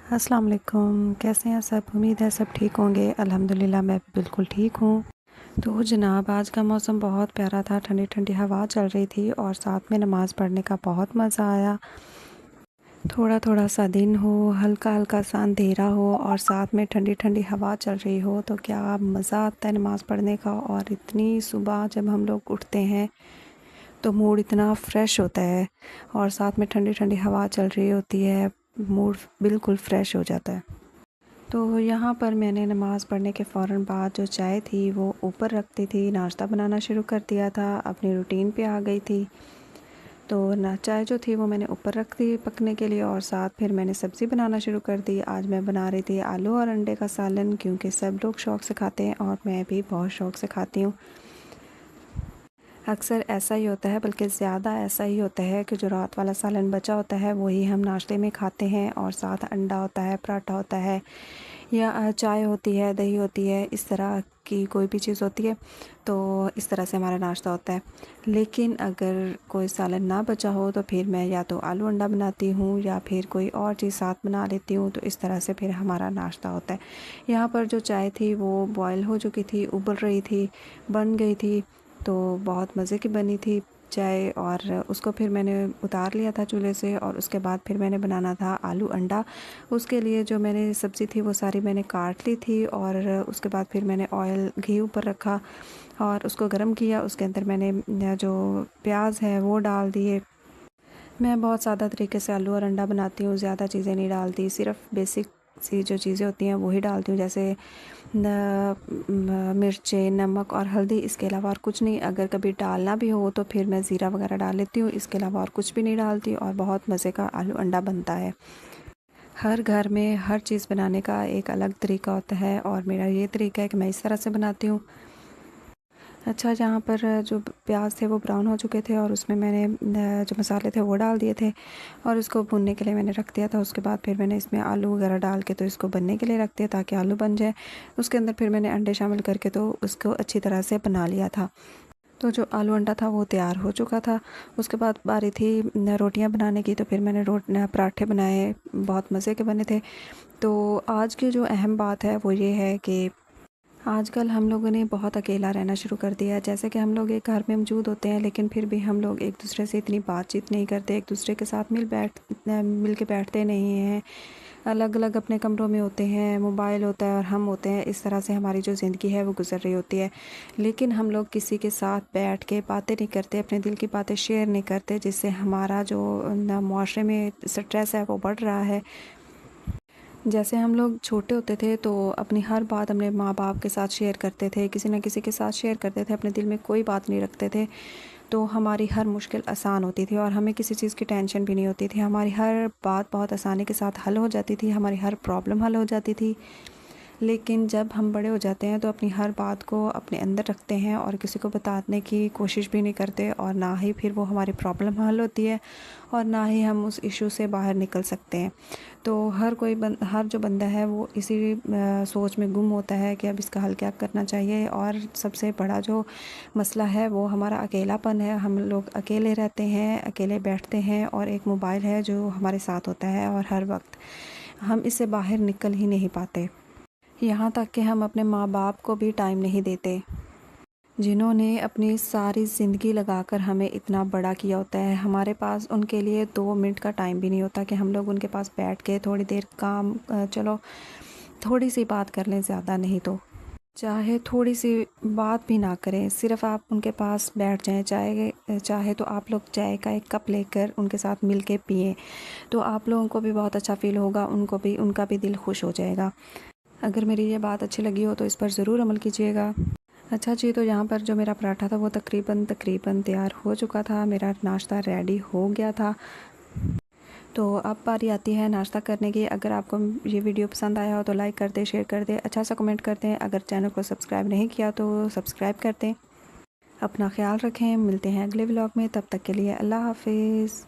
अस्सलाम वालेकुम, कैसे हैं सब? उम्मीद है सब ठीक होंगे। अल्हम्दुलिल्लाह मैं बिल्कुल ठीक हूँ। तो जनाब आज का मौसम बहुत प्यारा था, ठंडी ठंडी हवा चल रही थी और साथ में नमाज़ पढ़ने का बहुत मज़ा आया। थोड़ा थोड़ा सा दिन हो, हल्का हल्का सा अंधेरा हो और साथ में ठंडी ठंडी हवा चल रही हो तो क्या मज़ा आता है नमाज़ पढ़ने का। और इतनी सुबह जब हम लोग उठते हैं तो मूड इतना फ्रेश होता है और साथ में ठंडी ठंडी हवा चल रही होती है, मूड बिल्कुल फ्रेश हो जाता है। तो यहाँ पर मैंने नमाज़ पढ़ने के फ़ौरन बाद जो चाय थी वो ऊपर रख दी थी, नाश्ता बनाना शुरू कर दिया था, अपनी रूटीन पे आ गई थी। तो ना चाय जो थी वो मैंने ऊपर रख दी पकने के लिए और साथ फिर मैंने सब्ज़ी बनाना शुरू कर दी। आज मैं बना रही थी आलू और अंडे का सालन, क्योंकि सब लोग शौक़ से खाते हैं और मैं भी बहुत शौक़ से खाती हूँ। अक्सर ऐसा ही होता है, बल्कि ज़्यादा ऐसा ही होता है कि जो रात वाला सालन बचा होता है वही हम नाश्ते में खाते हैं और साथ अंडा होता है, पराठा होता है या चाय होती है, दही होती है, इस तरह की कोई भी चीज़ होती है। तो इस तरह से हमारा नाश्ता होता है। लेकिन अगर कोई सालन ना बचा हो तो फिर मैं या तो आलू अंडा बनाती हूँ या फिर कोई और चीज़ साथ बना लेती हूँ, तो इस तरह से फिर हमारा नाश्ता होता है। यहाँ पर जो चाय थी वो बॉयल हो चुकी थी, उबल रही थी, बन गई थी, तो बहुत मज़े की बनी थी चाय। और उसको फिर मैंने उतार लिया था चूल्हे से और उसके बाद फिर मैंने बनाना था आलू अंडा। उसके लिए जो मैंने सब्ज़ी थी वो सारी मैंने काट ली थी और उसके बाद फिर मैंने ऑयल घी ऊपर रखा और उसको गर्म किया। उसके अंदर मैंने जो प्याज है वो डाल दिए। मैं बहुत सादा तरीके से आलू और अंडा बनाती हूँ, ज़्यादा चीज़ें नहीं डालती, सिर्फ बेसिक सी जो चीज़ें होती हैं वही डालती हूँ, जैसे मिर्चें, नमक और हल्दी। इसके अलावा और कुछ नहीं। अगर कभी डालना भी हो तो फिर मैं ज़ीरा वगैरह डाल लेती हूँ, इसके अलावा और कुछ भी नहीं डालती और बहुत मज़े का आलू अंडा बनता है। हर घर में हर चीज़ बनाने का एक अलग तरीका होता है और मेरा ये तरीका है कि मैं इस तरह से बनाती हूँ। अच्छा, जहाँ पर जो प्याज थे वो ब्राउन हो चुके थे और उसमें मैंने जो मसाले थे वो डाल दिए थे और इसको भूनने के लिए मैंने रख दिया था। उसके बाद फिर मैंने इसमें आलू वगैरह डाल के तो इसको बनने के लिए रख दिया ताकि आलू बन जाए। उसके अंदर फिर मैंने अंडे शामिल करके तो उसको अच्छी तरह से बना लिया था। तो जो आलू अंडा था वो तैयार हो चुका था। उसके बाद बारी थी रोटियां बनाने की, तो फिर मैंने पराठे बनाए, बहुत मज़े के बने थे। तो आज की जो अहम बात है वो ये है कि आजकल हम लोगों ने बहुत अकेला रहना शुरू कर दिया है। जैसे कि हम लोग एक घर में मौजूद होते हैं लेकिन फिर भी हम लोग एक दूसरे से इतनी बातचीत नहीं करते, एक दूसरे के साथ मिल के बैठते नहीं हैं, अलग अलग अपने कमरों में होते हैं, मोबाइल होता है और हम होते हैं। इस तरह से हमारी जो ज़िंदगी है वो गुजर रही होती है। लेकिन हम लोग किसी के साथ बैठ के बातें नहीं करते, अपने दिल की बातें शेयर नहीं करते, जिससे हमारा जो माशरे में स्ट्रेस है वो बढ़ रहा है। जैसे हम लोग छोटे होते थे तो अपनी हर बात अपने माँ बाप के साथ शेयर करते थे, किसी न किसी के साथ शेयर करते थे, अपने दिल में कोई बात नहीं रखते थे, तो हमारी हर मुश्किल आसान होती थी और हमें किसी चीज़ की टेंशन भी नहीं होती थी। हमारी हर बात बहुत आसानी के साथ हल हो जाती थी, हमारी हर प्रॉब्लम हल हो जाती थी। लेकिन जब हम बड़े हो जाते हैं तो अपनी हर बात को अपने अंदर रखते हैं और किसी को बताने की कोशिश भी नहीं करते और ना ही फिर वो हमारी प्रॉब्लम हल होती है और ना ही हम उस इशू से बाहर निकल सकते हैं। तो हर जो बंदा है वो इसी सोच में गुम होता है कि अब इसका हल क्या करना चाहिए। और सबसे बड़ा जो मसला है वो हमारा अकेलापन है। हम लोग अकेले रहते हैं, अकेले बैठते हैं और एक मोबाइल है जो हमारे साथ होता है और हर वक्त हम इससे बाहर निकल ही नहीं पाते। यहाँ तक कि हम अपने माँ बाप को भी टाइम नहीं देते, जिन्होंने अपनी सारी ज़िंदगी लगाकर हमें इतना बड़ा किया होता है। हमारे पास उनके लिए 2 मिनट का टाइम भी नहीं होता कि हम लोग उनके पास बैठ के थोड़ी देर चलो थोड़ी सी बात कर लें, ज़्यादा नहीं तो। चाहे थोड़ी सी बात भी ना करें, सिर्फ़ आप उनके पास बैठ जाएं, चाहे तो आप लोग चाय का एक कप लेकर उनके साथ मिल के पिएँ, तो आप लोगों को भी बहुत अच्छा फ़ील होगा, उनका भी दिल खुश हो जाएगा। अगर मेरी ये बात अच्छी लगी हो तो इस पर ज़रूर अमल कीजिएगा। अच्छा जी, तो यहाँ पर जो मेरा पराठा था वो तकरीबन तैयार हो चुका था, मेरा नाश्ता रेडी हो गया था। तो अब बारी आती है नाश्ता करने की। अगर आपको ये वीडियो पसंद आया हो तो लाइक कर दें, शेयर कर दें, अच्छा सा कमेंट कर दें। अगर चैनल को सब्सक्राइब नहीं किया तो सब्सक्राइब कर दें। अपना ख्याल रखें, मिलते हैं अगले व्लॉग में, तब तक के लिए अल्लाह हाफिज़।